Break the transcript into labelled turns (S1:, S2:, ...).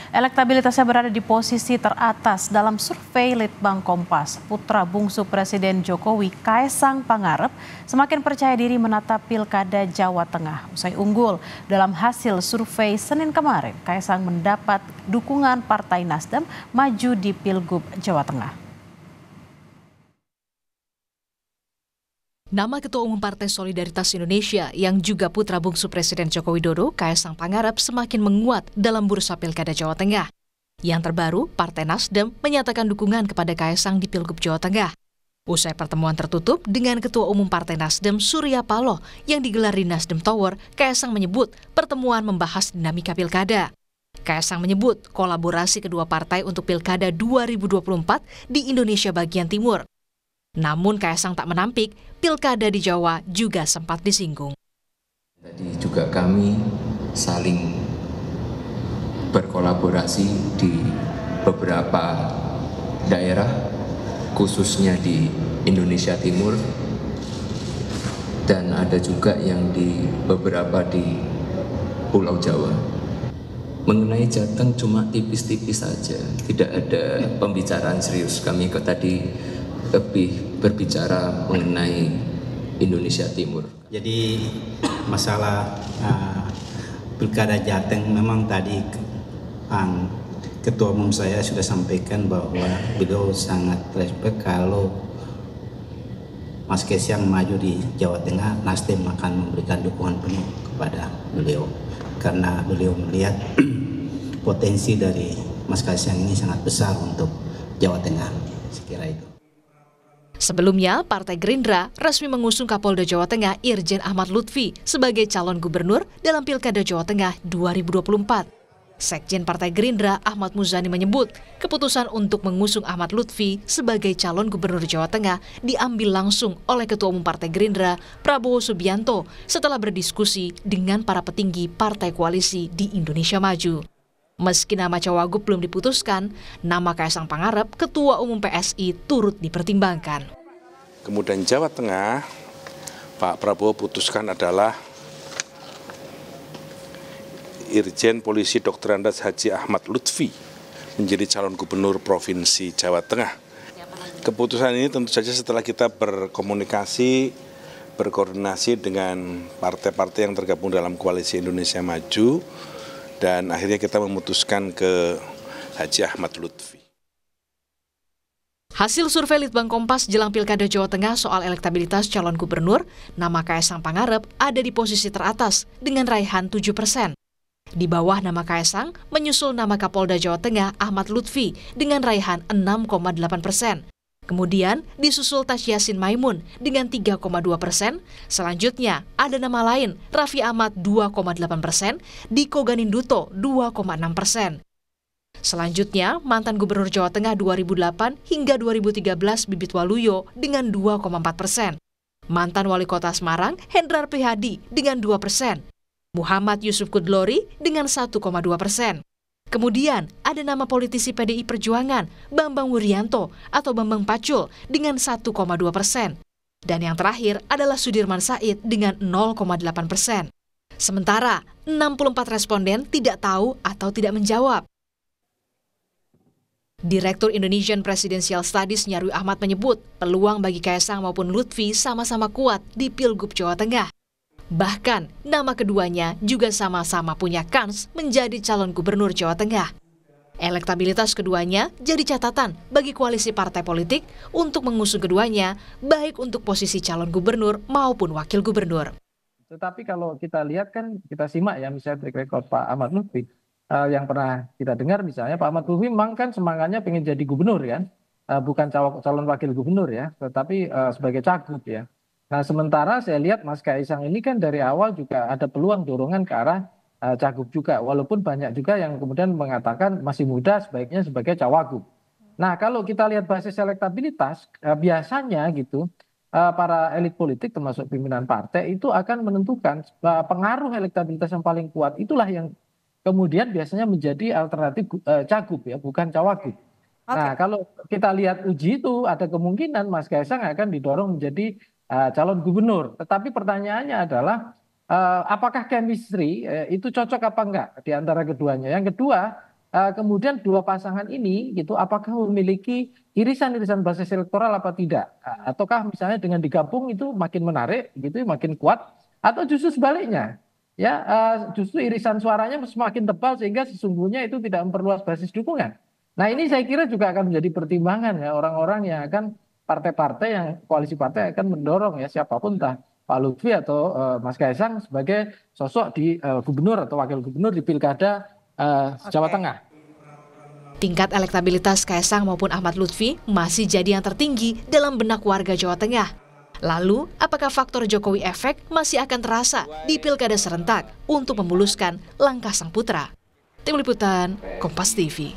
S1: Elektabilitasnya berada di posisi teratas dalam survei Litbang Kompas. Putra bungsu Presiden Jokowi, Kaesang Pangarep, semakin percaya diri menatap Pilkada Jawa Tengah. Usai unggul dalam hasil survei Senin kemarin, Kaesang mendapat dukungan Partai Nasdem maju di Pilgub Jawa Tengah.
S2: Nama Ketua Umum Partai Solidaritas Indonesia yang juga putra bungsu Presiden Joko Widodo, Kaesang Pangarep, semakin menguat dalam bursa Pilkada Jawa Tengah. Yang terbaru, Partai Nasdem menyatakan dukungan kepada Kaesang di Pilgub Jawa Tengah. Usai pertemuan tertutup dengan Ketua Umum Partai Nasdem Surya Paloh yang digelar di Nasdem Tower, Kaesang menyebut pertemuan membahas dinamika pilkada. Kaesang menyebut kolaborasi kedua partai untuk Pilkada 2024 di Indonesia bagian timur. Namun Kaesang tak menampik, pilkada di Jawa juga sempat disinggung.
S3: Tadi juga kami saling berkolaborasi di beberapa daerah, khususnya di Indonesia Timur, dan ada juga yang di beberapa di Pulau Jawa. Mengenai Jateng cuma tipis-tipis saja, tidak ada pembicaraan serius. Kami tadi lebih berbicara mengenai Indonesia Timur.
S4: Jadi masalah Pilkada Jateng memang tadi Ketua Umum saya sudah sampaikan bahwa beliau sangat respect kalau Mas Kaesang maju di Jawa Tengah, Nasdem akan memberikan dukungan penuh kepada beliau karena beliau melihat potensi dari Mas Kaesang ini sangat besar untuk Jawa Tengah. Sekira itu.
S2: Sebelumnya, Partai Gerindra resmi mengusung Kapolda Jawa Tengah Irjen Ahmad Lutfi sebagai calon gubernur dalam Pilkada Jawa Tengah 2024. Sekjen Partai Gerindra Ahmad Muzani menyebut keputusan untuk mengusung Ahmad Lutfi sebagai calon gubernur Jawa Tengah diambil langsung oleh Ketua Umum Partai Gerindra Prabowo Subianto setelah berdiskusi dengan para petinggi partai koalisi di Indonesia Maju. Meski nama cawagup belum diputuskan, nama Kaesang Pangarep, Ketua Umum PSI, turut dipertimbangkan.
S5: Kemudian Jawa Tengah, Pak Prabowo putuskan adalah Irjen Polisi Dr. Andes Haji Ahmad Lutfi menjadi calon gubernur Provinsi Jawa Tengah. Keputusan ini tentu saja setelah kita berkoordinasi dengan partai-partai yang tergabung dalam Koalisi Indonesia Maju, dan akhirnya kita memutuskan ke Haji Ahmad Lutfi.
S2: Hasil survei Litbang Kompas jelang Pilkada Jawa Tengah soal elektabilitas calon gubernur, nama Kaesang Pangarep ada di posisi teratas dengan raihan 7%. Di bawah nama Kaesang menyusul nama Kapolda Jawa Tengah Ahmad Lutfi dengan raihan 6,8%. Kemudian disusul Tasy Yassin Maimun dengan 3,2%. Selanjutnya ada nama lain, Raffi Ahmad 2,8%, Diko Ganinduto 2,6%. Selanjutnya mantan Gubernur Jawa Tengah 2008 hingga 2013 Bibit Waluyo dengan 2,4%. Mantan Wali Kota Semarang Hendrar Prihadi dengan 2%. Muhammad Yusuf Kudlori dengan 1,2%. Kemudian ada nama politisi PDI Perjuangan Bambang Wuryanto atau Bambang Pacul dengan 1,2%. Dan yang terakhir adalah Sudirman Said dengan 0,8%. Sementara 64 responden tidak tahu atau tidak menjawab. Direktur Indonesian Presidential Studies Nyarwi Ahmad menyebut peluang bagi Kaesang maupun Lutfi sama-sama kuat di Pilgub Jawa Tengah. Bahkan, nama keduanya juga sama-sama punya kans menjadi calon gubernur Jawa Tengah. Elektabilitas keduanya jadi catatan bagi koalisi partai politik untuk mengusung keduanya, baik untuk posisi calon gubernur maupun wakil gubernur.
S6: Tetapi kalau kita lihat kan, kita simak ya misalnya track record Pak Ahmad Lutfi, yang pernah kita dengar misalnya Pak Ahmad Lutfi memang kan semangatnya pengen jadi gubernur kan, bukan calon wakil gubernur ya, tetapi sebagai cagup ya. Nah sementara saya lihat Mas Kaesang ini kan dari awal juga ada peluang dorongan ke arah cagup juga. Walaupun banyak juga yang kemudian mengatakan masih muda sebaiknya sebagai cawagup. Nah kalau kita lihat basis elektabilitas biasanya gitu para elit politik termasuk pimpinan partai itu akan menentukan pengaruh elektabilitas yang paling kuat. Itulah yang kemudian biasanya menjadi alternatif cagup ya bukan cawagup. Nah kalau kita lihat uji itu ada kemungkinan Mas Kaesang akan didorong menjadi calon gubernur. Tetapi pertanyaannya adalah apakah chemistry itu cocok apa enggak di antara keduanya. Yang kedua kemudian dua pasangan ini gitu apakah memiliki irisan-irisan basis elektoral apa tidak, ataukah misalnya dengan digabung itu makin menarik gitu, makin kuat, atau justru sebaliknya ya, justru irisan suaranya semakin tebal sehingga sesungguhnya itu tidak memperluas basis dukungan. Nah ini saya kira juga akan menjadi pertimbangan ya orang-orang yang akan partai-partai yang koalisi partai akan mendorong ya siapapun, entah Pak Lutfi atau Mas Kaisang sebagai sosok di gubernur atau wakil gubernur di pilkada Jawa Tengah.
S2: Tingkat elektabilitas Kaisang maupun Ahmad Lutfi masih jadi yang tertinggi dalam benak warga Jawa Tengah. Lalu, apakah faktor Jokowi efek masih akan terasa di pilkada serentak untuk memuluskan langkah sang putra? Tim Liputan, Kompas TV.